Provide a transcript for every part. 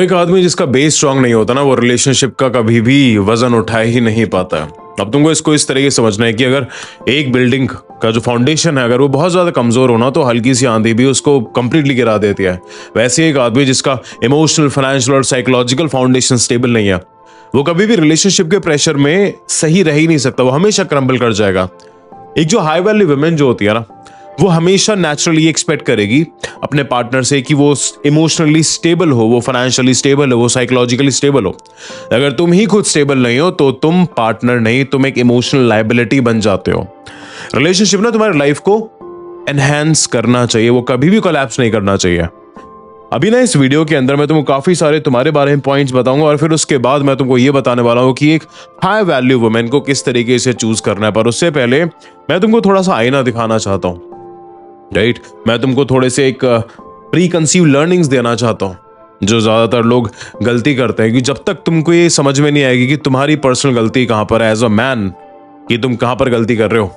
एक आदमी जिसका बेस स्ट्रांग नहीं होता ना, वो रिलेशनशिप का कभी भी वजन उठा ही नहीं पाता है। अब तुमको इसको इस तरीके से समझना है कि अगर एक बिल्डिंग का जो फाउंडेशन है अगर वो बहुत ज्यादा कमजोर होना तो हल्की सी आंधी भी उसको कंप्लीटली गिरा देती है। वैसे एक आदमी जिसका इमोशनल, फाइनेंशियल और साइकोलॉजिकल फाउंडेशन स्टेबल नहीं है, वो कभी भी रिलेशनशिप के प्रेशर में सही रह ही नहीं सकता, वो हमेशा क्रम्बल कर जाएगा। एक जो हाई वैल्यू वुमेन जो होती है ना, वो हमेशा नेचुरली एक्सपेक्ट करेगी अपने पार्टनर से कि वो इमोशनली स्टेबल हो, वो फाइनेंशियली स्टेबल हो, वो साइकोलॉजिकली स्टेबल हो। अगर तुम ही खुद स्टेबल नहीं हो तो तुम पार्टनर नहीं, तुम एक इमोशनल लायबिलिटी बन जाते हो। रिलेशनशिप ना तुम्हारी लाइफ को एनहेंस करना चाहिए, वो कभी भी कोलैप्स नहीं करना चाहिए। अभी ना इस वीडियो के अंदर मैं तुमको काफी सारे तुम्हारे बारे में पॉइंट्स बताऊंगा और फिर उसके बाद मैं तुमको ये बताने वाला हूं कि एक हाई वैल्यू वुमेन को किस तरीके से चूज करना है। पर उससे पहले मैं तुमको थोड़ा सा आईना दिखाना चाहता हूं, राइट? मैं तुमको थोड़े से एक प्री कंसीव लर्निंग्स देना चाहता हूं जो ज्यादातर लोग गलती करते हैं कि जब तक तुमको ये समझ में नहीं आएगी कि तुम्हारी पर्सनल गलती कहां पर है एज अ मैन, कि तुम कहां पर गलती कर रहे हो,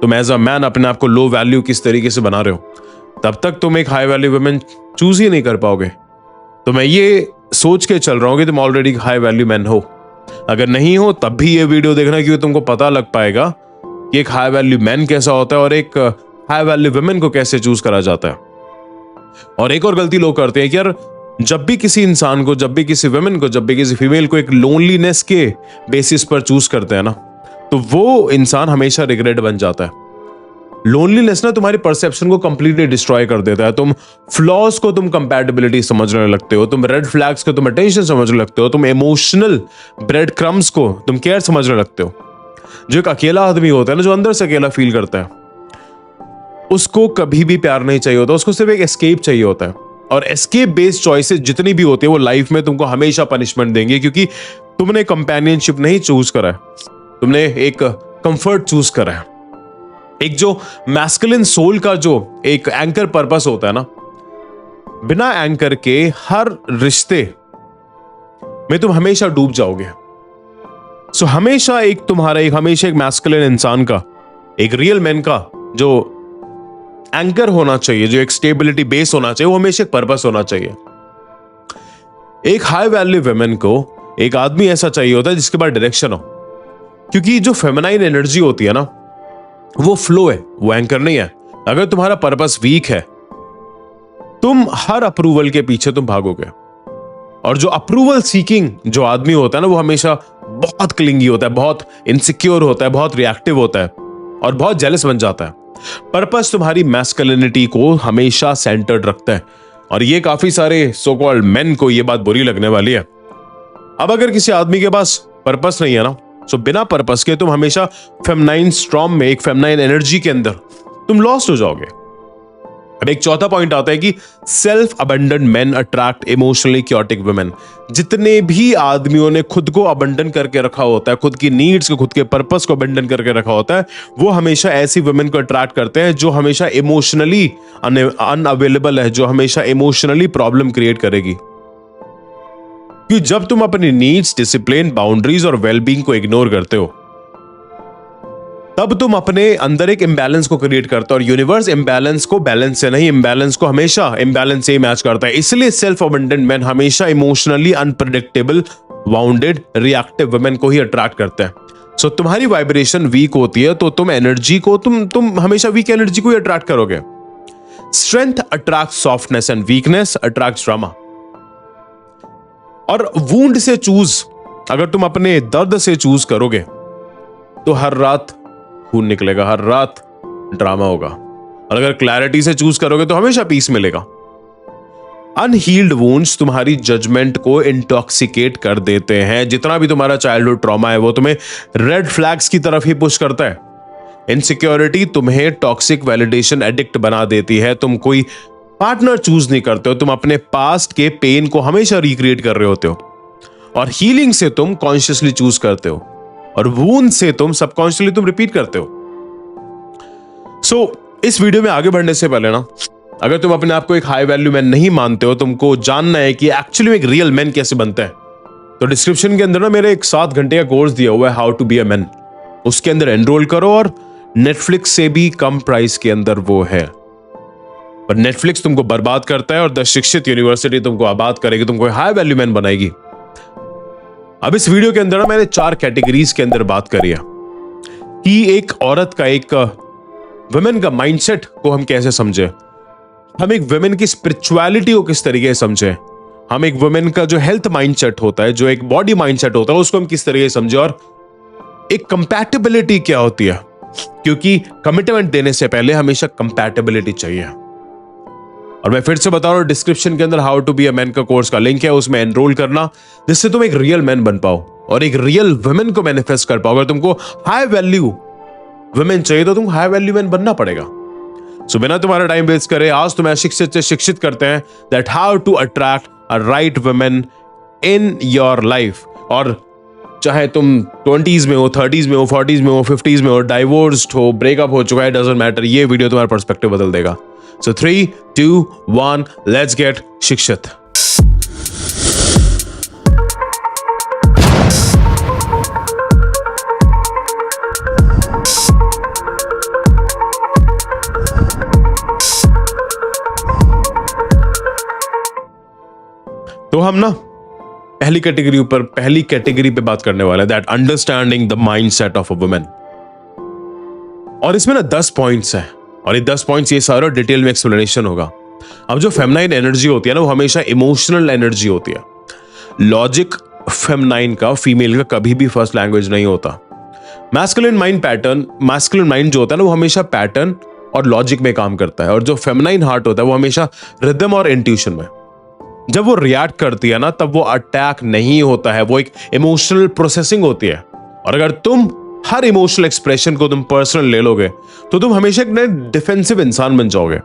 तुम एज अ मैन अपने आप को लो वैल्यू किस तरीके से बना रहे हो, तब तक तुम एक हाई वैल्यू वुमेन चूज ही नहीं कर पाओगे। तो मैं ये सोच के चल रहा हूं कि तुम ऑलरेडी हाई वैल्यू मैन हो। अगर नहीं हो तब भी ये वीडियो देखना, क्योंकि तुमको पता लग पाएगा कि एक हाई वैल्यू मैन कैसा होता है और एक हाई वैल्यू वुमेन को कैसे चूज करा जाता है। और एक और गलती लोग करते हैं कि यार जब भी किसी इंसान को, जब भी किसी वुमेन को, जब भी किसी फीमेल को एक लोनलीनेस के बेसिस पर चूज करते हैं ना, तो वो इंसान हमेशा रिग्रेट बन जाता है। लोनलीनेस ना तुम्हारी परसेप्शन को कंप्लीटली डिस्ट्रॉय कर देता है। तुम फ्लॉज को तुम कंपैटिबिलिटी समझने लगते हो, तुम रेड फ्लैग्स को तुम अटेंशन समझने लगते हो, तुम इमोशनल ब्रेड क्रम्स को तुम केयर समझने लगते हो। जो एक अकेला आदमी होता है ना, जो अंदर से अकेला फील करता है, उसको कभी भी प्यार नहीं चाहिए होता, उसको सिर्फ एक एस्केप चाहिए होता है। और एस्केप बेस्ड चॉइसेस जितनी भी होती है वो लाइफ में तुमको हमेशा पनिशमेंट देंगे, क्योंकि तुमने कंपेनियनशिप नहीं चूज करा है, तुमने एक कंफर्ट चूज करा है। एक जो मैस्कुलिन सोल का जो एक एंकर पर्पस होता है ना, बिना एंकर के हर रिश्ते में तुम हमेशा डूब जाओगे। सो हमेशा एक तुम्हारा हमेशा एक मैस्कुलिन इंसान का, एक रियल मैन का जो एंकर होना चाहिए, जो एक स्टेबिलिटी बेस होना चाहिए, वो हमेशा एक पर्पस होना चाहिए। एक हाई वैल्यू वुमेन को एक आदमी ऐसा चाहिए होता है जिसके पास डायरेक्शन हो, क्योंकि जो फेमिनाइन एनर्जी होती है ना, वो फ्लो है, वो एंकर नहीं है। अगर तुम्हारा पर्पस वीक है, तुम हर अप्रूवल के पीछे तुम भागोगे। और जो अप्रूवल सीकिंग जो आदमी होता है ना, वो हमेशा बहुत क्लिंगी होता है, बहुत इनसिक्योर होता है, बहुत रिएक्टिव होता है और बहुत जेलस बन जाता है। पर्पस तुम्हारी मैस्कुलिनिटी को हमेशा सेंटर्ड रखता है। और ये काफी सारे सो कॉल्ड मेन को ये बात बुरी लगने वाली है। अब अगर किसी आदमी के पास पर्पस नहीं है ना, तो बिना पर्पस के तुम हमेशा फेमिनाइन स्ट्रॉम में, एक फेमिनाइन एनर्जी के अंदर तुम लॉस्ट हो जाओगे। अब एक चौथा पॉइंट आता है कि self abandon main attract emotionally chaotic women. जितने भी आदमियों ने खुद को अबंडन करके रखा होता है, खुद की नीड्स को, खुद के पर्पस को अबंडन करके रखा होता है, वो हमेशा ऐसी वुमेन को अट्रैक्ट करते हैं जो हमेशा इमोशनली अनअवेलेबल है, जो हमेशा इमोशनली प्रॉब्लम क्रिएट करेगी। कि जब तुम अपनी नीड्स, डिसिप्लिन, बाउंड्रीज और वेलबींग को इग्नोर करते हो, तब तुम अपने अंदर एक इंबैलेंस को क्रिएट करते हो। और यूनिवर्स इंबैलेंस को बैलेंस से नहीं, इंबैलेंस को हमेशा इंबैलेंस से ही मैच करता है। इसलिए सेल्फ अबंडेंट मैन हमेशा emotionally unpredictable, bounded, reactive women को ही अट्रैक्ट करता है। सो तुम्हारी वाइब्रेशन वीक होती है तो तुम एनर्जी को तुम हमेशा वीक एनर्जी को ही अट्रैक्ट करोगे। Strength attract softness and weakness attract drama. और वूंड से चूज, अगर तुम अपने दर्द से चूज करोगे तो हर रात खून निकलेगा, हर रात ड्रामा होगा। और अगर क्लैरिटी से चूज करोगे तो हमेशा पीस मिलेगा। अनहील्ड वुंड्स तुम्हारी जजमेंट को इंटॉक्सिकेट कर देते हैं। जितना भी तुम्हारा चाइल्डहुड ट्रॉमा है वो तुम्हें रेड फ्लैग्स की तरफ ही पुश करता है। इनसिक्योरिटी तुम्हें टॉक्सिक वैलिडेशन एडिक्ट बना देती है। तुम कोई पार्टनर चूज नहीं करते हो, तुम अपने पास्ट के पेन को हमेशा रिक्रिएट कर रहे होते हो। और हीलिंग से तुम कॉन्शियसली चूज करते हो और वूंड से तुम सबकॉन्शियसली तुम रिपीट करते हो। इस वीडियो में आगे बढ़ने से पहले ना, अगर तुम अपने आप को एक हाई वैल्यू मैन नहीं मानते हो, तुमको जानना है कि एक्चुअली एक रियल मैन कैसे बनता है, तो डिस्क्रिप्शन के अंदर ना मेरे एक 7 घंटे का कोर्स दिया हुआ है, how to be a man. उसके अंदर एनरोल करो और नेटफ्लिक्स से भी कम प्राइस के अंदर वो है। पर नेटफ्लिक्स तुमको बर्बाद करता है और द शिक्षित यूनिवर्सिटी तुमको आबाद करेगी, तुमको हाई वैल्यू मैन बनाएगी। अब इस वीडियो के अंदर मैंने 4 कैटेगरीज के अंदर बात करी है कि एक औरत का, एक वुमेन का माइंडसेट को हम कैसे समझे, हम एक वुमेन की स्पिरिचुअलिटी को किस तरीके से समझे, हम एक वुमेन का जो हेल्थ माइंडसेट होता है, जो एक बॉडी माइंडसेट होता है, उसको हम किस तरीके से समझे, और एक कंपैटिबिलिटी क्या होती है, क्योंकि कमिटमेंट देने से पहले हमेशा कंपैटिबिलिटी चाहिए। और मैं फिर से बता रहा हूं, डिस्क्रिप्शन के अंदर how to be a man का कोर्स का लिंक है, उसमें एनरोल करना, जिससे तुम एक रियल मैन बन पाओ और एक रियल वुमेन को मैनिफेस्ट कर पाओ। अगर तुमको हाई वैल्यू वुमेन चाहिए तो तुम हाई वैल्यू मैन बनना पड़ेगा। सो बिना तुम्हारा टाइम वेस्ट करे, आज तुम्हें अशिक्षित से शिक्षित करते हैं that how to attract a right women in your life. और चाहे तुम 20s में हो, 30s में हो, 40s में हो, 50s में हो, डाइवोर्स्ड हो, ब्रेकअप हो चुका है, डजंट मैटर, ये वीडियो तुम्हारा पर्सपेक्टिव बदल देगा। सो 3, 2, 1, लेट्स गेट शिक्षित। तो हम ना पहली कैटेगरी पे बात करने वाले हैं, that understanding the mindset of a woman. और इसमें ना 10 पॉइंट्स हैं, और ये 10 पॉइंट्स, ये सारा डिटेल में एक्सप्लेनेशन होगा। अब जो फेमिनाइन एनर्जी होती है ना, वो हमेशा इमोशनल एनर्जी होती है। लॉजिक फेमिनाइन का, फीमेल का कभी भी फर्स्ट लैंग्वेज नहीं होता। मैस्कुलिन माइंड जो होता है ना, वो हमेशा पैटर्न और लॉजिक में काम करता है, और जो फेमिनाइन हार्ट होता है वो हमेशा रिदम और इंट्यूशन में। जब वो रिएक्ट करती है ना, तब वो अटैक नहीं होता है, वो एक इमोशनल प्रोसेसिंग होती है। और अगर तुम हर इमोशनल एक्सप्रेशन को तुम पर्सनल ले लोगे तो तुम हमेशा एक डिफेंसिव इंसान बन जाओगे।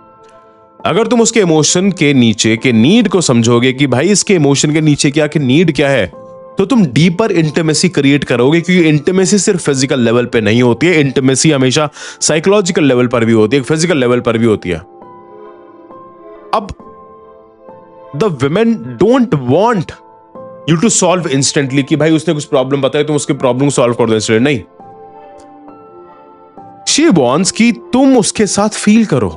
अगर तुम उसके इमोशन के नीचे के नीड को समझोगे कि भाई इसके इमोशन के नीचे क्या कि नीड क्या है, तो तुम डीपर इंटीमेसी क्रिएट करोगे, क्योंकि इंटीमेसी सिर्फ फिजिकल लेवल पे नहीं होती है, इंटीमेसी हमेशा साइकोलॉजिकल लेवल पर भी होती है, फिजिकल लेवल पर भी होती है। अब the women don't want you to solve instantly कि भाई उसने कुछ प्रॉब्लम बताई तुम उसके प्रॉब्लम को सॉल्व कर दो इंस्टेंट, नहीं। शी वांट्स कि तुम उसके साथ फील करो,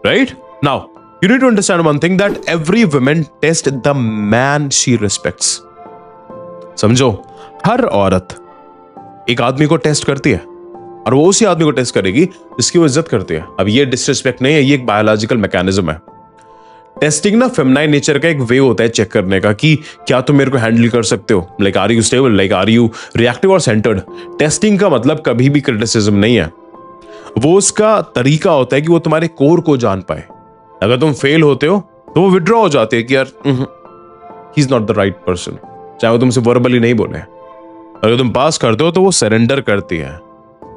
right? Now you need to understand one thing, that every women test the man she respects. समझो, हर औरत एक आदमी को टेस्ट करती है, और वो उसी आदमी को टेस्ट करेगी जिसकी वो इज्जत करती है। अब ये डिसरिस्पेक्ट नहीं है, ये एक बायोलॉजिकल मैकेनिज्म है। टेस्टिंग ना फेमिनाइन नेचर का एक वे होता है चेक करने का कि क्या तुम मेरे को हैंडल कर सकते हो, like are you stable, like are you reactive और सेंटर्ड। टेस्टिंग का मतलब कभी भी क्रिटिसिज्म नहीं है, वो उसका तरीका होता है कि वो तुम्हारे कोर को जान पाए। अगर तुम फेल होते हो तो वो विड्रॉ हो जाते हैं कि यार he is not the right person, चाहे वो तुमसे वर्बली नहीं बोले। अगर तुम पास करते हो तो वो सरेंडर करती है।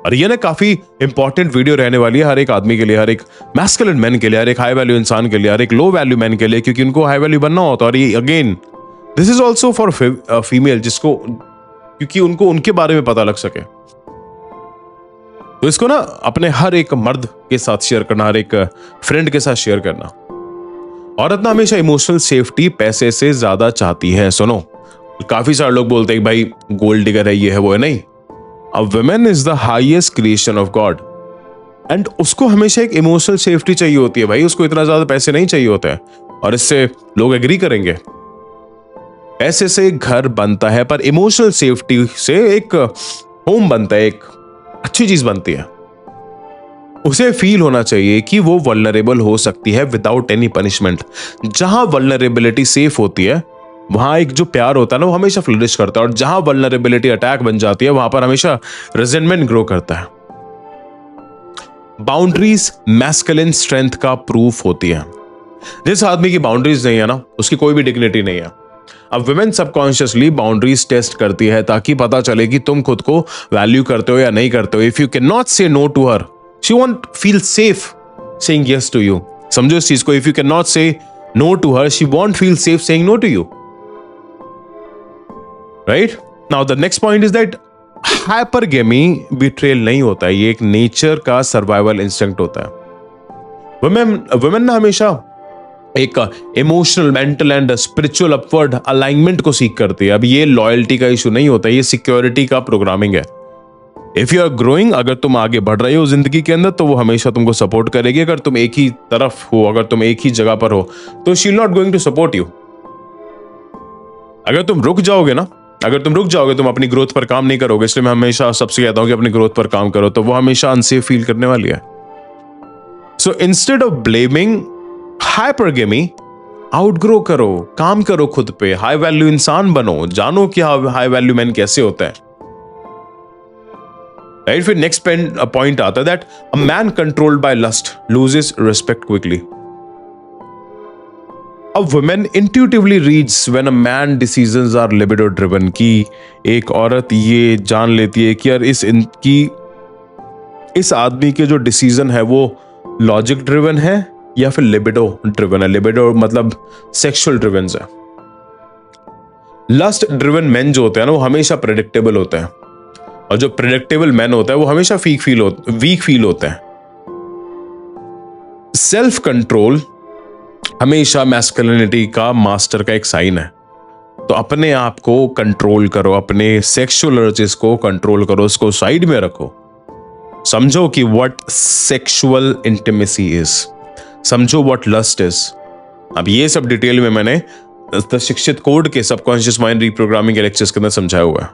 और ये ना काफी इंपॉर्टेंट वीडियो रहने वाली है हर एक आदमी के लिए, हर एक मैस्कुलिन मैन के लिए, हर एक हाई वैल्यू इंसान के लिए, हर एक लो वैल्यू मैन के लिए, क्योंकि उनको हाई वैल्यू बनना होता है। और ये again this is also for female, जिसको, क्योंकि उनको उनके बारे में पता लग सके। तो इसको ना अपने हर एक मर्द के साथ शेयर करना, हर एक फ्रेंड के साथ शेयर करना। औरत ना हमेशा इमोशनल सेफ्टी पैसे से ज्यादा चाहती है। सुनो, काफी सारे लोग बोलते हैं भाई गोल्ड डिगर है, ये है वो है, नहीं। A woman is the highest creation of God, and उसको हमेशा एक इमोशनल सेफ्टी चाहिए होती है भाई, उसको इतना ज्यादा पैसे नहीं चाहिए होते हैं। और इससे लोग एग्री करेंगे, पैसे से एक घर बनता है, पर इमोशनल सेफ्टी से एक होम बनता है, एक अच्छी चीज बनती है। उसे फील होना चाहिए कि वो वल्नरेबल हो सकती है विदाउट एनी पनिशमेंट। जहां वल्नरेबिलिटी सेफ होती है वहां एक जो प्यार होता है ना, वो हमेशा फ्लरिश करता है। और जहां वल्नरेबिलिटी अटैक बन जाती है, वहां पर हमेशा रिजेंटमेंट ग्रो करता है। बाउंड्रीज मैस्कुलिन स्ट्रेंथ का प्रूफ होती है। जिस आदमी की बाउंड्रीज नहीं है ना, उसकी कोई भी डिग्निटी नहीं है। अब वुमेन सबकॉन्शियसली बाउंड्रीज टेस्ट करती है ताकि पता चले कि तुम खुद को वैल्यू करते हो या नहीं करते हो। If you can not say no to her, she won't feel safe saying yes to you. समझो इस चीज को, if you can not say no to her, she won't feel safe saying no to you. Right now the next point is that hypergamy betrayal नहीं होता है, ये एक nature का सर्वाइवल इंस्टिंक्ट होता है। वुमेन ना हमेशा एक emotional, mental and spiritual upward alignment को सीख करती है। अब ये लॉयल्टी का इशू नहीं होता, ये सिक्योरिटी का प्रोग्रामिंग है। इफ यू आर ग्रोइंग, अगर तुम आगे बढ़ रहे हो जिंदगी के अंदर, तो वो हमेशा तुमको सपोर्ट करेगी। अगर तुम एक ही तरफ हो, अगर तुम एक ही जगह पर हो, तो she not going to support you. अगर तुम रुक जाओगे ना, अगर तुम रुक जाओगे, तुम अपनी ग्रोथ पर काम नहीं करोगे, इसलिए मैं हमेशा सबसे कहता हूं कि अपनी ग्रोथ पर काम करो, तो वो हमेशा अनसेफ फील करने वाली है। So instead of blaming hypergamy, outgrow करो, काम करो खुद पे, हाई वैल्यू इंसान बनो, जानो कि हाई वैल्यू मैन कैसे होता है। राइट, फिर नेक्स्ट पॉइंट आता है that a man controlled by lust loses respect quickly. A woman intuitively reads when a man decisions are libido driven, कि एक औरत ये जान लेती है कि यार इस आदमी के जो डिसीजन है वो लॉजिक ड्रिवन है या फिर लिबिडो ड्रिवन है। लिबिडो मतलब सेक्सुअल ड्रिवन है। लस्ट ड्रिवन मेन जो होते हैं ना, वो हमेशा प्रेडिक्टेबल होते हैं, और जो प्रेडिक्टेबल मैन होता है वो हमेशा वीक फील होता है। सेल्फ कंट्रोल हमेशा मैस्कुलिनिटी का मास्टर का एक साइन है। तो अपने आप को कंट्रोल करो, अपने सेक्सुअल अर्जेस को कंट्रोल करो, उसको साइड में रखो। समझो कि व्हाट सेक्सुअल इंटिमेसी इज, समझो व्हाट लस्ट इज। अब ये सब डिटेल में मैंने द शिक्षित कोड के सबकॉन्शियस माइंड रीप्रोग्रामिंग के लेक्चर्स के अंदर समझाया हुआ है।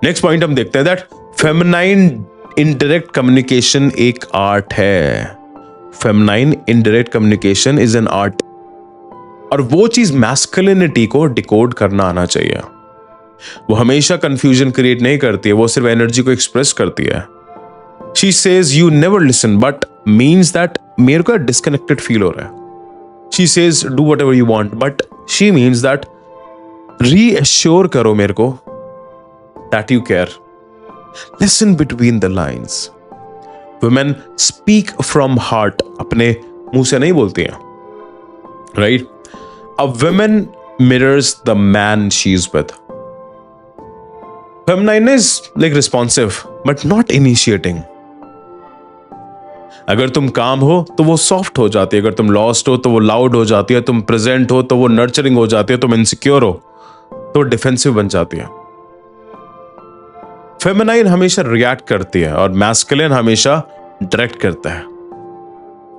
नेक्स्ट पॉइंट हम देखते हैं दैट फेमिनाइन इनडायरेक्ट कम्युनिकेशन एक आर्ट है। Feminine indirect communication is an art, और वो चीज मैस्कुलिनिटी को डिकोड करना आना चाहिए। वो हमेशा कंफ्यूजन क्रिएट नहीं करती है, वो सिर्फ एनर्जी को एक्सप्रेस करती है। She says you never listen but means that मेरे को डिस्कनेक्टेड फील हो रहा है। She says do whatever you want but she means that reassure करो मेरे को that you care. Listen between the lines. Women speak from heart, अपने मुंह से नहीं बोलती हैं। Right, a women mirrors the man she is with. Feminine is like responsive but not initiating. अगर तुम काम हो तो वो सॉफ्ट हो जाती है, अगर तुम लॉस्ट हो तो वो लाउड हो जाती है, तुम प्रेजेंट हो तो वो नर्चरिंग हो जाती है, तुम इनसिक्योर हो तो डिफेंसिव बन जाती है। फेमिनाइन हमेशा रिएक्ट करती है और मैस्कुलिन हमेशा डायरेक्ट करता है।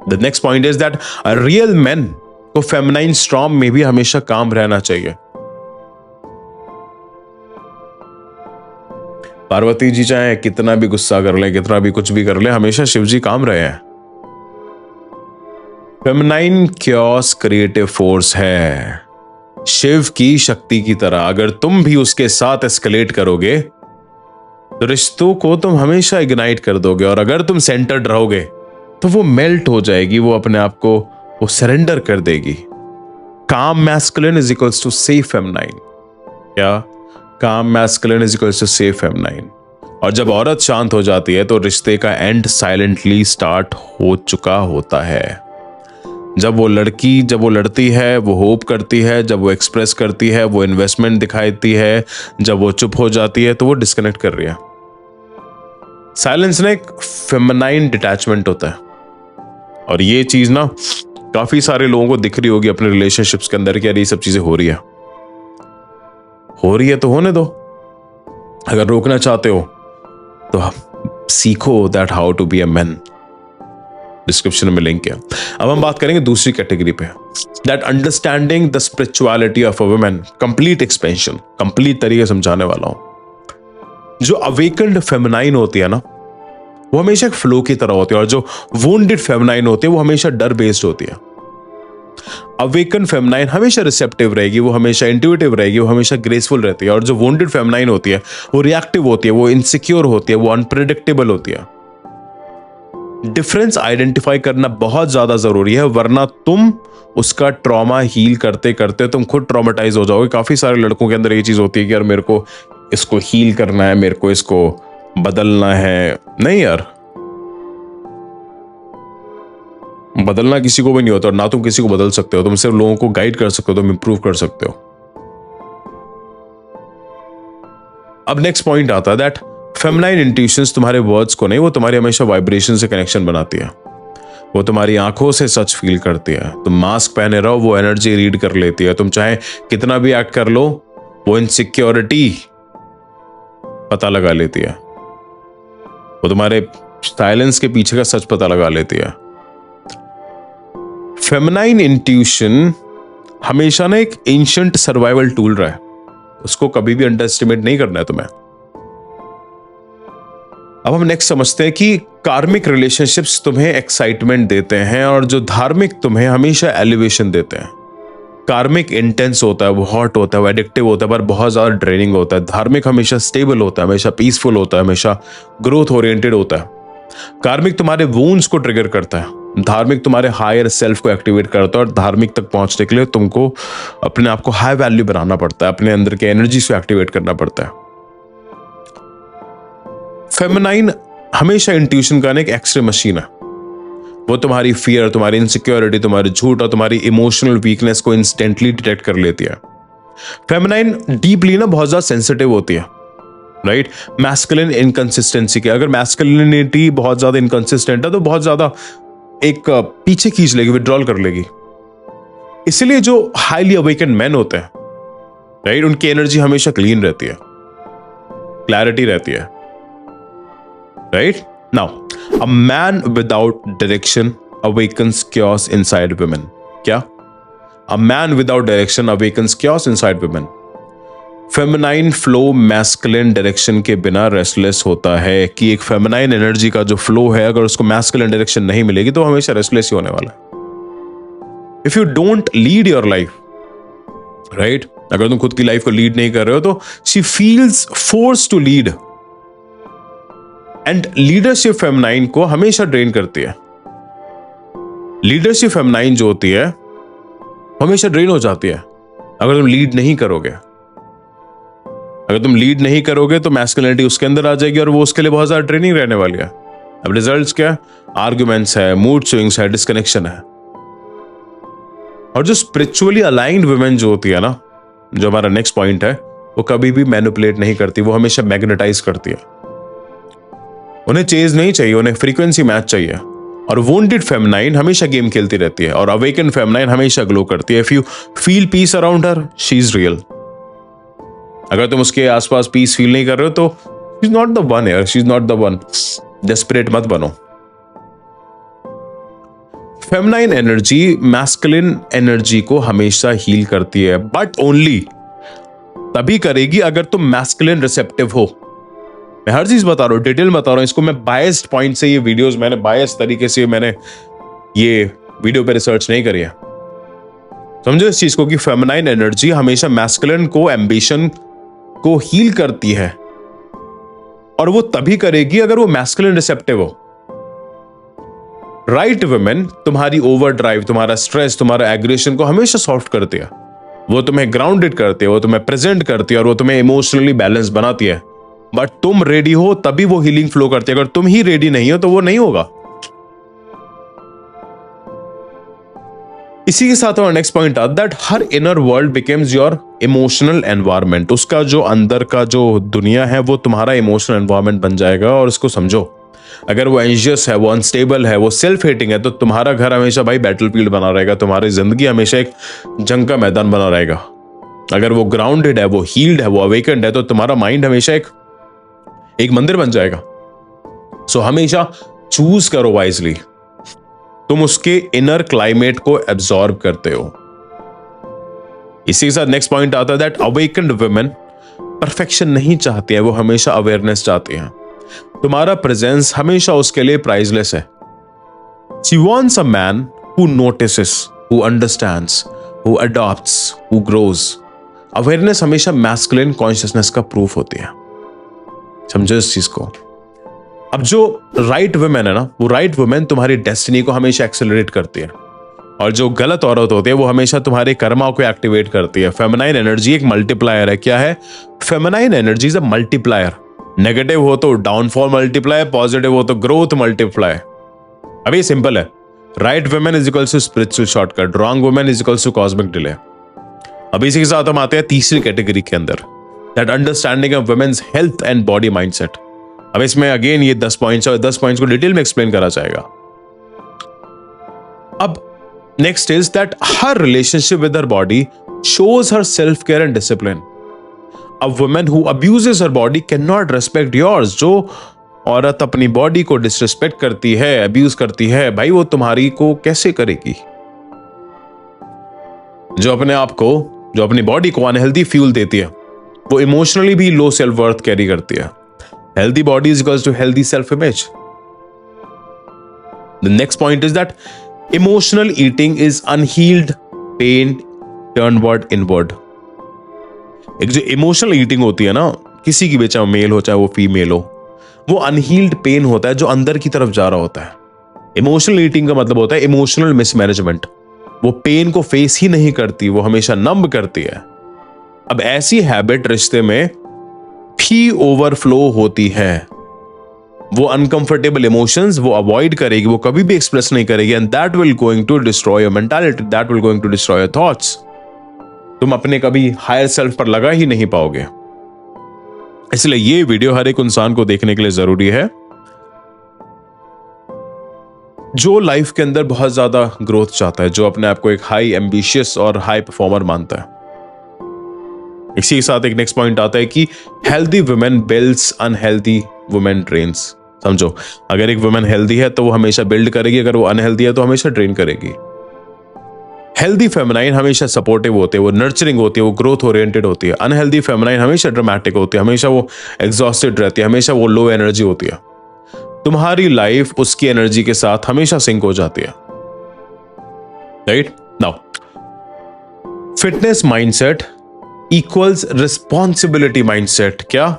The next point is that a real man को फेमिनाइन स्टॉर्म में भी हमेशा काम रहना चाहिए। पार्वती जी चाहे कितना भी गुस्सा कर ले, कितना भी कुछ भी कर ले, हमेशा शिव जी काम रहे हैं। फेमिनाइन क्योस क्रिएटिव फोर्स है, शिव की शक्ति की तरह। अगर तुम भी उसके साथ एस्केलेट करोगे तो रिश्तों को तुम हमेशा इग्नाइट कर दोगे, और अगर तुम सेंटर्ड रहोगे तो वो मेल्ट हो जाएगी, वो अपने आप को वो सरेंडर कर देगी। Calm masculine is equals to safe feminine. क्या? Calm masculine is equals to safe feminine. और जब औरत शांत हो जाती है तो रिश्ते का एंड साइलेंटली स्टार्ट हो चुका होता है। जब वो लड़ती है, वो होप करती है, जब वो एक्सप्रेस करती है, वो इन्वेस्टमेंट दिखाती है, जब वो चुप हो जाती है तो वो डिस्कनेक्ट कर रही है। साइलेंस ना एक फेमिनाइन डिटैचमेंट होता है, और ये चीज ना काफी सारे लोगों को दिख रही होगी अपने रिलेशनशिप्स के अंदर कि यार ये सब चीजें हो रही है तो होने दो। अगर रोकना चाहते हो तो सीखो that how to be a man. Description में लिंक है। अब हम बात करेंगे दूसरी कैटेगरी पे, that understanding the spirituality of a woman. Complete expansion, complete तरीके समझाने वाला हूं। जो अवेकन्ड फेमिनाइन होती है ना, वो हमेशा एक फ्लो की तरह होती है, और जो वुंडेड फेमिनाइन होती है वो हमेशा डर बेस्ड होती है। अवेकन फेमिनाइन हमेशा रिसेप्टिव रहेगी, वो हमेशा इंट्यूटिव रहेगी, वो हमेशा ग्रेसफुल रहती है, और जो वुंडेड फेमिनाइन होती है वो रिएक्टिव होती है, वो इनसिक्योर होती है, वो अनप्रेडिक्टेबल होती है। डिफरेंस आइडेंटिफाई करना बहुत ज्यादा जरूरी है, वरना तुम उसका ट्रॉमा हील करते करते तुम खुद ट्रॉमेटाइज हो जाओगे। काफी सारे लड़कों के अंदर ये चीज होती है कि यार मेरे को इसको हील करना है, मेरे को इसको बदलना है। नहीं यार, बदलना किसी को भी नहीं होता, और ना तुम किसी को बदल सकते हो, तुम सिर्फ लोगों को गाइड कर सकते हो, तुम इंप्रूव कर सकते हो। अब नेक्स्ट पॉइंट आता है दैट फेमिनाइन इंट्यूशंस तुम्हारे वर्ड्स को नहीं, वो तुम्हारी हमेशा वाइब्रेशन से कनेक्शन बनाती है। वो तुम्हारी आंखों से सच फील करती है। तुम मास्क पहने रहो, वो एनर्जी रीड कर लेती है। तुम चाहे कितना भी एक्ट कर लो, वो इनसिक्योरिटी पता लगा लेती है। वो तुम्हारे साइलेंस के पीछे का सच पता लगा लेती है। फेमिनाइन इंट्यूशन हमेशा ना एक एंशिएंट सर्वाइवल टूल रहा है, उसको कभी भी अंडर एस्टिमेट नहीं करना है तुम्हें। अब हम नेक्स्ट समझते हैं कि कार्मिक रिलेशनशिप्स तुम्हें एक्साइटमेंट देते हैं और जो धार्मिक तुम्हें हमेशा एलिवेशन देते हैं। कार्मिक इंटेंस होता है, वो हॉट होता है, वो एडिक्टिव होता है, पर बहुत ज्यादा ड्रेनिंग होता है। धार्मिक हमेशा स्टेबल होता है, हमेशा पीसफुल होता है, हमेशा ग्रोथ ओरिएंटेड होता है। कार्मिक तुम्हारे वूंड्स को ट्रिगर करता है, धार्मिक तुम्हारे हायर सेल्फ को एक्टिवेट करता है, और धार्मिक तक पहुंचने के लिए तुमको अपने आप को हाई वैल्यू बनाना पड़ता है, अपने अंदर के एनर्जी को एक्टिवेट करना पड़ता है। फेमिनाइन हमेशा इंट्यूशन का एक एक्सरे मशीन है, वो तुम्हारी फियर, तुम्हारी इनसिक्योरिटी, तुम्हारी झूठ और तुम्हारी इमोशनल वीकनेस को इंस्टेंटली डिटेक्ट कर लेती है। फेमिनाइन डीपली ना बहुत ज्यादा सेंसिटिव होती है, राइट। मैस्कुलिन इनकंसिस्टेंसी के, अगर मैस्कुलिनिटी बहुत ज्यादा इनकंसिस्टेंट है तो बहुत ज्यादा एक पीछे खींच लेगी, विड्रॉल कर लेगी। इसलिए जो हाईली अवेकन मैन होते हैं, राइट, उनकी एनर्जी हमेशा क्लीन रहती है, क्लैरिटी रहती है, right. Now a man without direction awakens chaos inside women. क्या? A man without direction awakens chaos inside women. Feminine flow masculine direction के बिना रेस्टलेस होता है, कि एक फेमिनाइन एनर्जी का जो फ्लो है अगर उसको मैस्कुलिन डायरेक्शन नहीं मिलेगी तो हमेशा रेस्टलेस ही होने वाला है। If you don't lead your life, right, अगर तुम खुद की लाइफ को लीड नहीं कर रहे हो तो she feels force to lead, and leadership feminine को हमेशा ड्रेन करती है। लीडरशिप फेमिनाइन जो होती है हमेशा ड्रेन हो जाती है अगर तुम लीड नहीं करोगे। अगर तुम लीड नहीं करोगे तो मैस्कुलिनिटी उसके अंदर आ जाएगी और वो उसके लिए बहुत ज्यादा ट्रेनिंग रहने वाली है। अब रिजल्ट्स क्या? आर्ग्यूमेंट्स है, मूड स्विंग्स है, डिस्कनेक्शन है। और जो स्पिरिचुअली अलाइंड वुमेन जो होती है ना, जो हमारा नेक्स्ट पॉइंट है, वो कभी भी मैनिपुलेट नहीं करती, वो हमेशा मैग्नेटाइज करती है। उन्हें चेज नहीं चाहिए, उन्हें फ्रीक्वेंसी मैच चाहिए। और वुंडेड फेमिनाइन हमेशा गेम खेलती रहती है और अवेकन फेमिनाइन हमेशा ग्लो करती है। If you feel peace around her, she is real. अगर तुम उसके आसपास पीस फील नहीं कर रहे हो तो she is not the one यार, she is not the one. Desperate मत बनो। फेमिनाइन एनर्जी मैस्कुलिन एनर्जी को हमेशा हील करती है, बट ओनली तभी करेगी अगर तुम मैस्कुलिन रिसेप्टिव हो। मैं हर चीज बता रहा हूं, डिटेल बता रहा हूं, इसको मैं बायस्ड पॉइंट से ये वीडियोस मैंने बायस्ड तरीके से मैंने ये वीडियो पे रिसर्च नहीं करी है। समझो इस चीज को कि फेमिनाइन एनर्जी हमेशा मैस्कुलिन को, एम्बिशन को हील करती है, और वो तभी करेगी अगर वो मैस्कुलिन रिसेप्टिव हो। राइट वुमेन तुम्हारी ओवरड्राइव, तुम्हारा स्ट्रेस, तुम्हारा एग्रेशन को हमेशा सॉफ्ट करती है। वो तुम्हें ग्राउंडेड करती है, वो तुम्हें प्रेजेंट करती है और वो तुम्हें इमोशनली बैलेंस बनाती है। बट तुम रेडी हो तभी वो हीलिंग फ्लो करती है। अगर तुम ही रेडी नहीं हो तो वो नहीं होगा। इसी के साथ और नेक्स्ट पॉइंट आता that her inner world becomes your emotional environment. उसका जो अंदर का जो दुनिया है वो तुम्हारा इमोशनल एनवायरनमेंट बन जाएगा। और इसको समझो, अगर वो एंशियस है, वो अनस्टेबल है, वो सेल्फ हेटिंग है, तो तुम्हारा घर हमेशा भाई बैटलफील्ड बना रहेगा, तुम्हारी जिंदगी हमेशा एक जंग का मैदान बना रहेगा। अगर वो ग्राउंडेड है, वो हील्ड है, वो अवेकन्ड है, तो तुम्हारा माइंड हमेशा एक मंदिर बन जाएगा। सो हमेशा चूज करो वाइजली। तुम उसके इनर क्लाइमेट को एब्जॉर्ब करते हो। इसी के साथ नेक्स्ट पॉइंट आता है दैट अवेकन्ड वुमेन परफेक्शन नहीं चाहती है, वो हमेशा अवेयरनेस चाहती है। तुम्हारा प्रेजेंस हमेशा उसके लिए प्राइसलेस है। She wants a man who notices, who understands, who adopts, who grows. Awareness हमेशा मैस्कुलिन कॉन्शियसनेस का प्रूफ होती है। समझो इस चीज को। अब जो राइट वुमेन है ना, वो राइट वुमेन तुम्हारी डेस्टिनी को हमेशा एक्सेलरेट करती है, और जो गलत औरत होती है वो हमेशा तुम्हारे कर्मा को एक्टिवेट करती है। फेमिनाइन एनर्जी एक मल्टीप्लायर है। क्या है? Feminine energy is a multiplier. Negative हो तो डाउनफॉल मल्टीप्लाई, पॉजिटिव हो तो ग्रोथ मल्टीप्लाई। अब ये सिंपल है। Right women is equals to spiritual shortcut, wrong women is equals to cosmic delay. अब इसी के साथ हम आते हैं तीसरी कैटेगरी के अंदर, that understanding of women's health and body mindset. अब इसमें अगेन ये 10 पॉइंट्स और 10 पॉइंट्स को डिटेल में एक्सप्लेन करा जाएगा। अब next is that her relationship with her body shows her self care and discipline. A woman who abuses her body can not respect yours. जो औरत अपनी बॉडी को डिसरिस्पेक्ट करती है, अब्यूज करती है, भाई वो तुम्हारी को कैसे करेगी? जो अपनी बॉडी को अनहेल्दी फ्यूल देती है, वो इमोशनली भी लो सेल्फ वर्थ कैरी करती है। Healthy body is equals to healthy self image. The next point is that emotional eating is unhealed pain turned inward. एक जो इमोशनल ईटिंग होती है ना, किसी की भी, चाहे मेल हो चाहे वो फीमेल हो, वो अनहील्ड पेन होता है जो अंदर की तरफ जा रहा होता है। इमोशनल ईटिंग का मतलब होता है इमोशनल मिसमैनेजमेंट। वो पेन को फेस ही नहीं करती, वो हमेशा नंब करती है। अब ऐसी हैबिट रिश्ते में भी ओवरफ्लो होती है। वो अनकंफर्टेबल इमोशंस वो अवॉइड करेगी, वो कभी भी एक्सप्रेस नहीं करेगी, and that will going to destroy your mentality, that will going to destroy your thoughts. तुम अपने कभी हायर सेल्फ पर लगा ही नहीं पाओगे। इसलिए ये वीडियो हर एक इंसान को देखने के लिए जरूरी है जो लाइफ के अंदर बहुत ज्यादा ग्रोथ चाहता है, जो अपने आप को एक हाई एम्बिशियस और हाई परफॉर्मर मानता है। इसी के साथ एक नेक्स्ट पॉइंट आता है कि healthy women builds, unhealthy women drains. समझो, अगर एक वुमेन हेल्दी है तो वो हमेशा बिल्ड करेगी, अगर वो अनहेल्दी है तो हमेशा ड्रेन करेगी। हेल्दी फेमिनाइन हमेशा सपोर्टिव होते हैं, वो नर्चरिंग होती है, वो ग्रोथ ओरिएंटेड होती है। अनहेल्दी फेमिनाइन हमेशा ड्रामेटिक होती है, हमेशा वो एग्जॉस्टेड रहती है, हमेशा वो लो एनर्जी होती है। तुम्हारी लाइफ उसकी एनर्जी के साथ हमेशा सिंक हो जाती है। Right now, fitness mindset equals responsibility mindset. क्या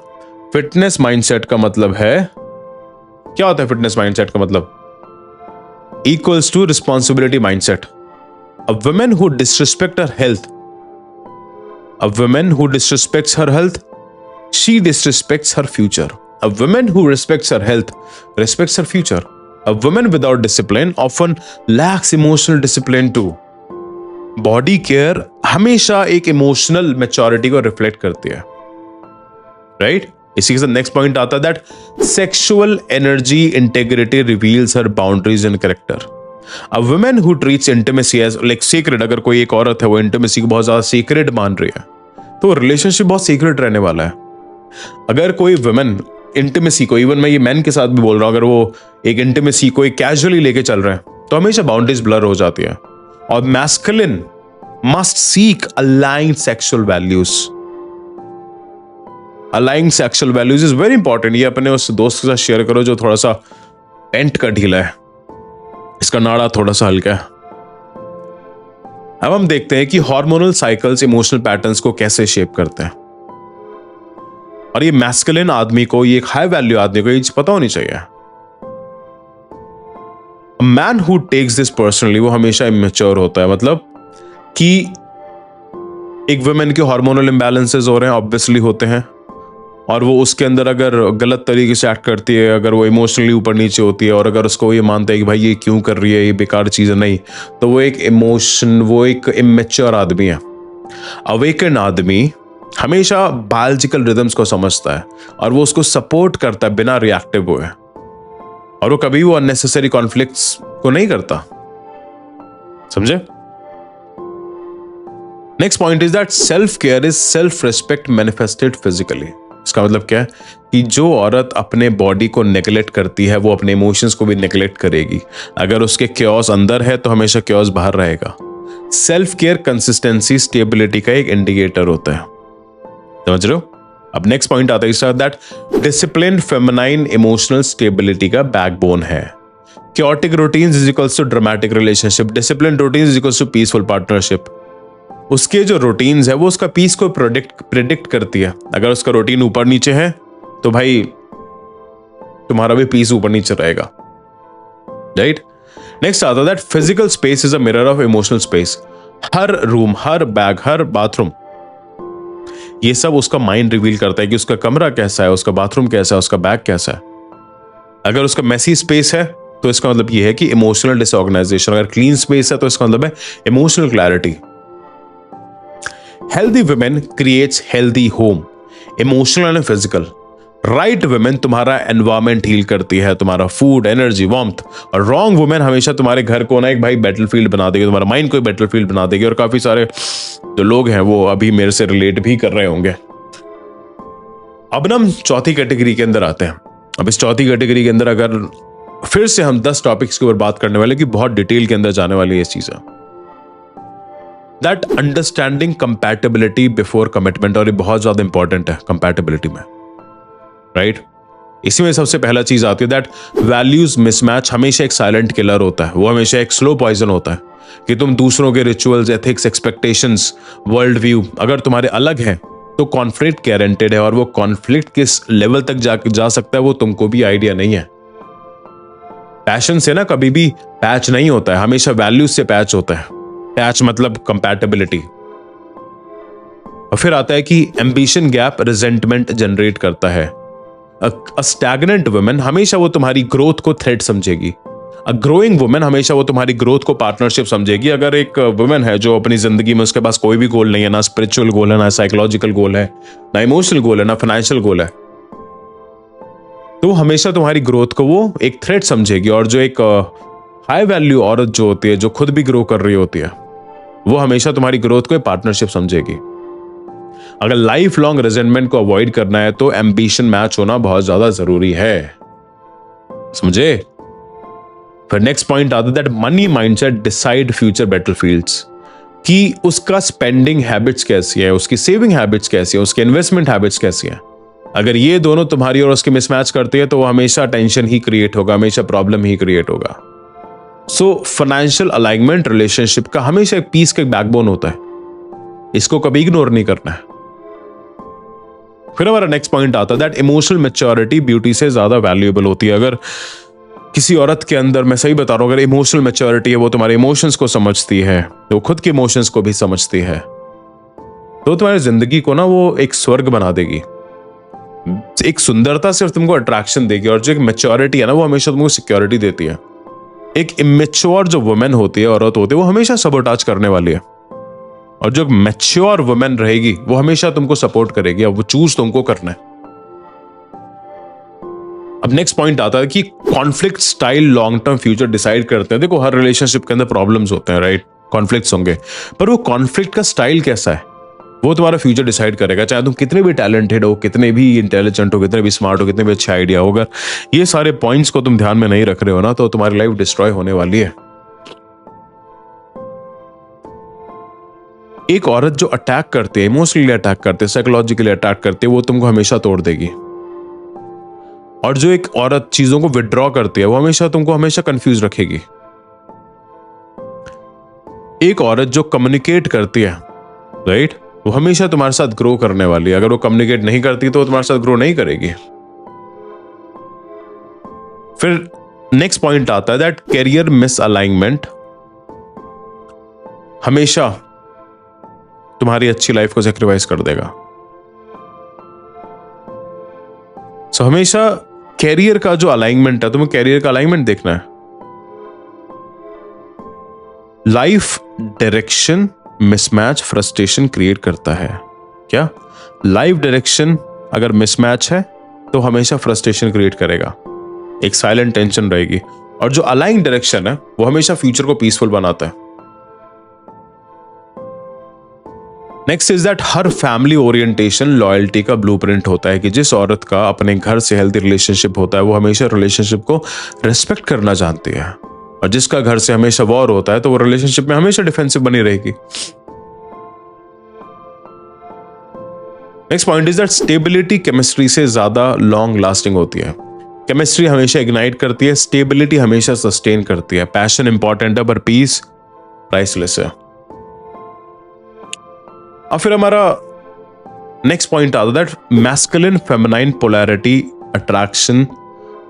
फिटनेस माइंडसेट का मतलब है? क्या होता है फिटनेस माइंडसेट का मतलब? Equals to responsibility mindset. A woman who disrespects her health, a woman who disrespects her health, she disrespects her future. A woman who respects her health respects her future. A woman without discipline often lacks emotional discipline too. Body care हमेशा एक emotional maturity को reflect करती है। Right? इसी के साथ next point आता है that sexual energy integrity reveals her boundaries and character. A woman who treats intimacy as like sacred, अगर कोई एक औरत है वो इंटीमेसी को बहुत ज्यादा सीक्रेट मान रही है तो रिलेशनशिप बहुत सीक्रेट रहने वाला है। अगर कोई वुमेन इंटीमेसी को, इवन मैं ये मैन के साथ भी बोल रहा हूं, अगर वो एक इंटीमेसी को एक कैजुअली लेके चल रहे हैं तो हमेशा बाउंड्रीज ब्लर हो जाती है। और masculine must seek aligned sexual values. Aligned sexual values is very important. ये अपने उस दोस्त के साथ शेयर करो जो थोड़ा सा पेंट का ढीला है, इसका नाड़ा थोड़ा सा हल्का है। अब हम देखते हैं कि हार्मोनल साइकिल्स इमोशनल पैटर्न्स को कैसे शेप करते हैं। और ये मैस्कुलिन आदमी को, ये एक हाई वैल्यू आदमी को ये पता होनी चाहिए। Man who takes this personally वो हमेशा इमेच्योर होता है। मतलब कि एक वुमेन के हार्मोनल इंबैलेंसेस हो रहे हैं, ऑब्वियसली होते हैं, और वो उसके अंदर अगर गलत तरीके से एक्ट करती है, अगर वो इमोशनली ऊपर नीचे होती है और अगर उसको ये मानता है कि भाई ये क्यों कर रही है, ये बेकार चीज़ है, नहीं, तो वो एक इमेच्योर आदमी है। अवेकन आदमी हमेशा बायोलॉजिकल रिदम्स को समझता है और वो उसको सपोर्ट करता है बिना रिएक्टिव हुए, और वो कभी वो अननेसेसरी कॉन्फ्लिक्ट्स को नहीं करता। समझे? Next point is that self care is self respect manifested physically. इसका मतलब क्या है कि जो औरत अपने बॉडी को नेग्लेक्ट करती है वो अपने इमोशंस को भी नेग्लेक्ट करेगी। अगर उसके क्योस अंदर है तो हमेशा क्योस बाहर रहेगा। सेल्फ केयर कंसिस्टेंसी स्टेबिलिटी का एक इंडिकेटर होता है। समझ रहे हो? अब नेक्स्ट पॉइंट आता है that discipline feminine emotional stability का बैकबोन है। chaotic routines is equals to dramatic relationship, disciplined routines is equals to peaceful partnership। उसके जो रूटीन्स है वो उसका पीस को प्रेडिक्ट करती है। अगर उसका रूटीन ऊपर नीचे है तो भाई तुम्हारा भी पीस ऊपर नीचे रहेगा। राइट? नेक्स्ट आता है that physical space is a mirror of emotional space. Her room, her bag, her bathroom, ये सब उसका माइंड रिवील करता है कि उसका कमरा कैसा है, उसका बाथरूम कैसा है, उसका बैग कैसा है। अगर उसका मेसी स्पेस है तो इसका मतलब ये है कि इमोशनल डिसऑर्गेनाइजेशन। अगर क्लीन स्पेस है तो इसका मतलब है emotional clarity. Healthy women creates healthy home, emotional and physical. Right women तुम्हारा एनवायरमेंट हील करती है, तुम्हारा फूड, एनर्जी, वार्मथ। और रॉन्ग वुमेन हमेशा तुम्हारे घर को ना एक भाई बैटलफील्ड बना देगी, तुम्हारा माइंड को बैटलफील्ड बना देगी। और काफी सारे जो लोग हैं वो अभी मेरे से रिलेट भी कर रहे होंगे। अब ना हम चौथी कैटेगरी के अंदर आते हैं अब इस चौथी कैटेगरी के अंदर अगर फिर से हम 10 टॉपिक्स के ऊपर बात करने वाले कि बहुत डिटेल के अंदर जाने वाली है इस चीज है, that understanding compatibility before commitment, और ये बहुत ज्यादा इंपॉर्टेंट है कंपैटिबिलिटी में, राइट। इसी में सबसे पहला चीज आती है दैट वैल्यूज मिसमैच हमेशा एक साइलेंट किलर होता है, वो हमेशा एक स्लो पॉइजन होता है कि तुम दूसरों के rituals, ethics, expectations, world view अगर तुम्हारे अलग है तो कॉन्फ्लिक्ट गारंटेड है, और वो कॉन्फ्लिक्ट किस लेवल तक जा सकता है वो तुमको भी आइडिया नहीं है। पैशन से ना कभी भी पैच नहीं होता है, हमेशा वैल्यूज से पैच होता है। पैच मतलब कंपैटिबिलिटी। और फिर आता है कि एम्बिशन गैप रिजेंटमेंट जनरेट करता है। अ स्टैग्नेंट वुमन हमेशा वो तुम्हारी ग्रोथ को थ्रेट समझेगी, अ ग्रोइंग वुमन हमेशा वो तुम्हारी ग्रोथ को पार्टनरशिप समझेगी। अगर एक वुमन है जो अपनी जिंदगी में उसके पास कोई भी गोल नहीं है, ना स्पिरिचुअल गोल है, ना साइकोलॉजिकल गोल है, ना इमोशनल गोल है, ना फाइनेंशियल गोल है, तो हमेशा तुम्हारी ग्रोथ को वो एक थ्रेट समझेगी। और जो एक हाई वैल्यू औरत जो होती है, जो खुद भी ग्रो कर रही होती है, वो हमेशा तुम्हारी ग्रोथ को पार्टनरशिप समझेगी। अगर लाइफ लॉन्ग रिजेंटमेंट को अवॉइड करना है तो एम्बिशन मैच होना बहुत ज्यादा जरूरी है, समझे। फिर नेक्स्ट पॉइंट आता है that money mindset decide future battlefields, कि उसका स्पेंडिंग हैबिट्स कैसी है, उसकी सेविंग हैबिट्स कैसी है, उसकी इन्वेस्टमेंट हैबिट्स कैसी है। अगर ये दोनों तुम्हारी और उसकी मिसमैच करती है तो वो हमेशा टेंशन ही क्रिएट होगा, हमेशा प्रॉब्लम ही क्रिएट होगा। सो फाइनेंशियल अलाइनमेंट रिलेशनशिप का हमेशा एक पीस का बैकबोन होता है, इसको कभी इग्नोर नहीं करना है। फिर हमारा नेक्स्ट पॉइंट आता है दैट इमोशनल मैच्योरिटी ब्यूटी से ज्यादा वैल्यूएबल होती है। अगर किसी औरत के अंदर, मैं सही बता रहा हूं, अगर इमोशनल मैच्योरिटी है, वो तुम्हारे इमोशंस को समझती है, तो खुद के इमोशंस को भी समझती है, तो तुम्हारी जिंदगी को ना वो एक स्वर्ग बना देगी। एक सुंदरता सिर्फ तुमको अट्रैक्शन देगी, और जो एक मैच्योरिटी है ना वो हमेशा तुमको सिक्योरिटी देती है। एक इमेच्योर जो वुमेन होती है, औरत होती है, वो हमेशा सबोटाज करने वाली है, और जो मैच्योर वुमेन रहेगी वो हमेशा तुमको सपोर्ट करेगी। अब वो चूज तुमको करना है। अब नेक्स्ट पॉइंट आता है कि conflict style long term future decide करते हैं। देखो हर रिलेशनशिप के अंदर प्रॉब्लम्स होते हैं, राइट, कॉन्फ्लिक्ट्स होंगे, पर वो कॉन्फ्लिक्ट का स्टाइल कैसा है वो तुम्हारा फ्यूचर डिसाइड करेगा। चाहे तुम कितने भी टैलेंटेड हो, कितने भी इंटेलिजेंट हो, कितने भी स्मार्ट हो, कितने भी अच्छे आइडिया हो, अगर ये सारे पॉइंट्स को तुम ध्यान में नहीं रख रहे हो ना, तो तुम्हारी लाइफ डिस्ट्रॉय होने वाली है। एक औरत जो अटैक करती है, इमोशनली अटैक करती है, साइकोलॉजिकली अटैक करती है, वो तुमको हमेशा तोड़ देगी। और जो एक औरत चीजों को विड्रॉ करती है, वो हमेशा तुमको हमेशा कंफ्यूज रखेगी। एक औरत जो कम्युनिकेट करती है, राइट, वो हमेशा तुम्हारे साथ ग्रो करने वाली है। अगर वो कम्युनिकेट नहीं करती तो वो तुम्हारे साथ ग्रो नहीं करेगी। फिर नेक्स्ट पॉइंट आता है दैट कैरियर मिसअलाइनमेंट हमेशा तुम्हारी अच्छी लाइफ को सैक्रिफाइस कर देगा। सो हमेशा कैरियर का जो अलाइनमेंट है, तुम्हें कैरियर का अलाइनमेंट देखना है। Life direction mismatch frustration create करता है। क्या लाइफ डायरेक्शन अगर मिसमैच है तो हमेशा फ्रस्ट्रेशन क्रिएट करेगा, एक साइलेंट टेंशन रहेगी। और जो अलाइन डायरेक्शन है वो हमेशा फ्यूचर को पीसफुल बनाता है। Next is that her family orientation loyalty का ब्लूप्रिंट होता है, कि जिस औरत का अपने घर से हेल्दी रिलेशनशिप होता है वो हमेशा रिलेशनशिप को रिस्पेक्ट करना जानती है, और जिसका घर से हमेशा वॉर होता है तो वो रिलेशनशिप में हमेशा डिफेंसिव बनी रहेगी। Next point is that stability chemistry से ज्यादा लॉन्ग लास्टिंग होती है। केमिस्ट्री हमेशा इग्नाइट करती है, स्टेबिलिटी हमेशा सस्टेन करती है। पैशन इंपॉर्टेंट है पर पीस प्राइसलेस है। और फिर हमारा नेक्स्ट पॉइंट आता है that masculine feminine polarity attraction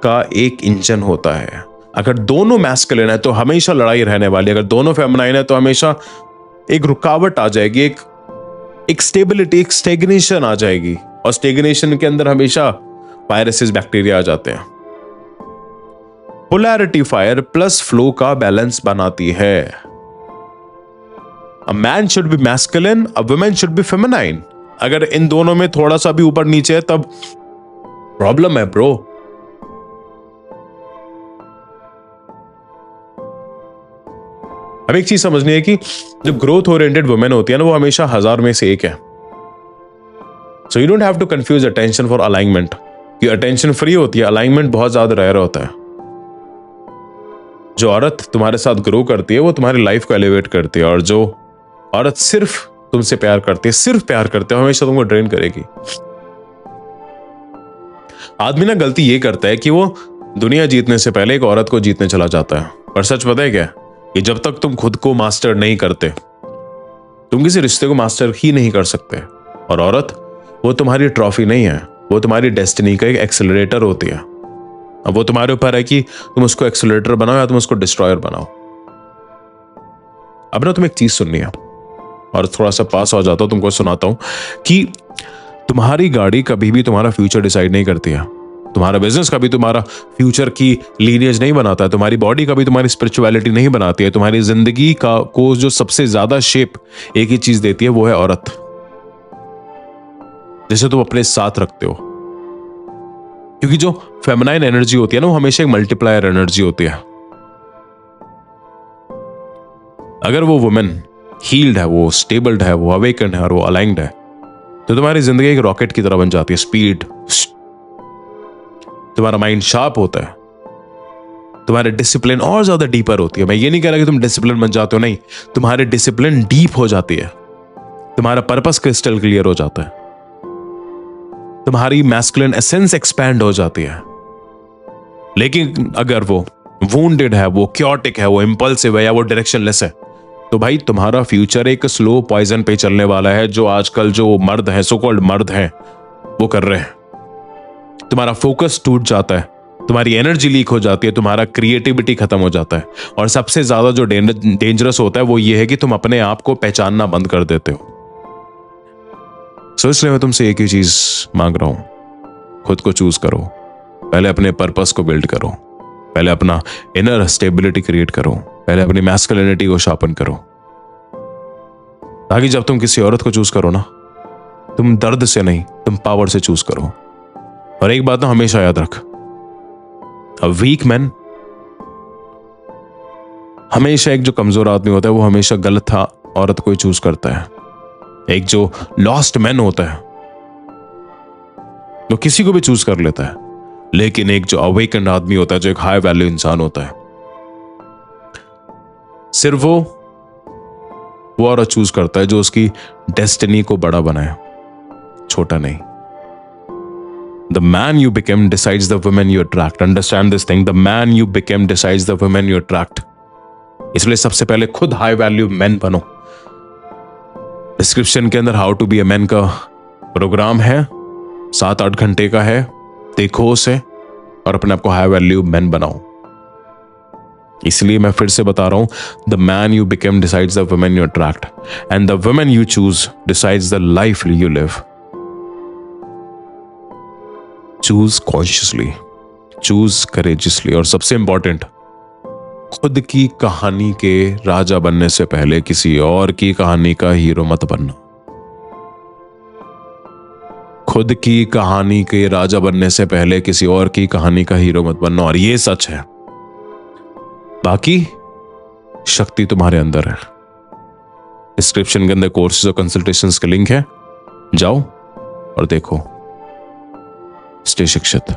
का एक इंजन होता है। अगर दोनों मैस्कुलिन है तो हमेशा लड़ाई रहने वाली, अगर दोनों फेमिनाइन है तो हमेशा एक रुकावट आ जाएगी, एक स्टेबिलिटी, एक स्टेग्नेशन आ जाएगी, और स्टेग्नेशन के अंदर हमेशा वायरसेस, बैक्टीरिया आ जाते हैं। पोलैरिटी फायर प्लस फ्लो का बैलेंस बनाती है। A man should be masculine, a woman should be feminine. अगर इन दोनों में थोड़ा सा भी ऊपर नीचे है तब प्रॉब्लम है ब्रो। अब एक चीज समझनी है कि जो ग्रोथ ओरिएंटेड वुमेन होती है ना वो हमेशा 1000 में से एक है। So you don't have to confuse attention for alignment. कि अटेंशन फ्री होती है, अलाइनमेंट बहुत ज्यादा रेयर होता है। जो औरत तुम्हारे साथ ग्रो करती है वो तुम्हारी लाइफ को एलिवेट करती है, और जो औरत सिर्फ तुमसे प्यार करती है, सिर्फ प्यार करती है, हमेशा तुमको ड्रेन करेगी। आदमी ना गलती ये करता है कि वो दुनिया जीतने से पहले एक औरत को जीतने चला जाता है। पर सच पता है क्या, कि जब तक तुम खुद को मास्टर नहीं करते, तुम किसी रिश्ते को मास्टर ही नहीं कर सकते। और औरत वो तुम्हारी ट्रॉफी नहीं है, वो तुम्हारी डेस्टिनी का एक एक्सेलरेटर होती है। अब वो तुम्हारे ऊपर है कि तुम उसको एक्सेलरेटर बनाओ या तुम उसको डिस्ट्रॉयर बनाओ। अब ना तुम एक चीज सुननी है, और थोड़ा सा पास हो जाता हूं, तुमको सुनाता हूं कि तुम्हारी गाड़ी कभी भी तुम्हारा फ्यूचर डिसाइड नहीं करती है। तुम्हारा बिजनेस कभी तुम्हारा फ्यूचर की लीनियज नहीं बनाता है। तुम्हारी बॉडी कभी तुम्हारी स्पिरिचुअलिटी नहीं बनाती है। तुम्हारी जिंदगी को जो सबसे ज्यादा शेप एक ही चीज देती है वो है औरत, जिसे तुम अपने साथ रखते हो। क्योंकि जो फेमिनाइन एनर्जी होती है ना, वो हमेशा एक मल्टीप्लायर एनर्जी होती है। अगर वो वुमेन हील्ड है, वो स्टेबल्ड है, वो अवेकन्ड है और वो अलाइंड है, तो तुम्हारी जिंदगी एक रॉकेट की तरह बन जाती है। स्पीड, तुम्हारा माइंड शार्प होता है, तुम्हारे डिसिप्लिन और ज्यादा डीपर होती है। मैं ये नहीं कह रहा कि तुम डिसिप्लिन बन जाते हो, नहीं, तुम्हारी डिसिप्लिन डीप हो जाती है, तुम्हारा पर्पस क्रिस्टल क्लियर हो जाता है, तुम्हारी मैस्कुलिन एसेंस एक्सपैंड हो जाती है। लेकिन अगर वो वुंडेड है, वो क्योटिक है, वो इंपल्सिव है, या वो डायरेक्शनलेस है, तो भाई तुम्हारा फ्यूचर एक स्लो पॉइजन पे चलने वाला है, जो आजकल जो मर्द हैं, सो कॉल्ड मर्द हैं, वो कर रहे हैं। तुम्हारा फोकस टूट जाता है, तुम्हारी एनर्जी लीक हो जाती है, तुम्हारा क्रिएटिविटी खत्म हो जाता है, और सबसे ज्यादा जो डेंजरस होता है वो ये है कि तुम अपने आप को पहचानना बंद कर देते हो। इसलिए मैं तुमसे एक ही चीज मांग रहा हूं, खुद को चूज करो। पहले अपने पर्पस को बिल्ड करो, पहले अपना इनर स्टेबिलिटी क्रिएट करो, पहले अपनी मैस्कुलिनिटी को शार्पन करो, ताकि जब तुम किसी औरत को चूज करो ना, तुम दर्द से नहीं, तुम पावर से चूज करो। और एक बात ना हमेशा याद रख, अ वीक मैन, हमेशा एक जो कमजोर आदमी होता है वो हमेशा गलत औरत को ही चूज करता है। एक जो लॉस्ट मैन होता है वो किसी को भी चूज कर लेता है, लेकिन एक जो अवेकन्ड आदमी होता है, जो एक हाई वैल्यू इंसान होता है, सिर्फ वो औरत चूज करता है जो उसकी डेस्टिनी को बड़ा बनाए, छोटा नहीं। The man you become decides the woman you attract. Understand this thing. The man you become decides the woman you attract. इसलिए सबसे पहले खुद हाई वैल्यू मैन बनो। डिस्क्रिप्शन के अंदर how to be a man का प्रोग्राम है, 7-8 घंटे का है, देखो उसे और अपने आप को हाई वैल्यू मैन बनाओ। इसलिए मैं फिर से बता रहा हूं, the man you become decides the women you attract, and the women you choose decides the life you live. Choose consciously, choose courageously, और सबसे इंपॉर्टेंट, खुद की कहानी के राजा बनने से पहले किसी और की कहानी का हीरो मत बनना। खुद की कहानी के राजा बनने से पहले किसी और की कहानी का हीरो मत बनना, और ये सच है। बाकी शक्ति तुम्हारे अंदर है। डिस्क्रिप्शन के अंदर कोर्सेज और कंसल्टेशंस के लिंक है, जाओ और देखो। स्टे शिक्षित।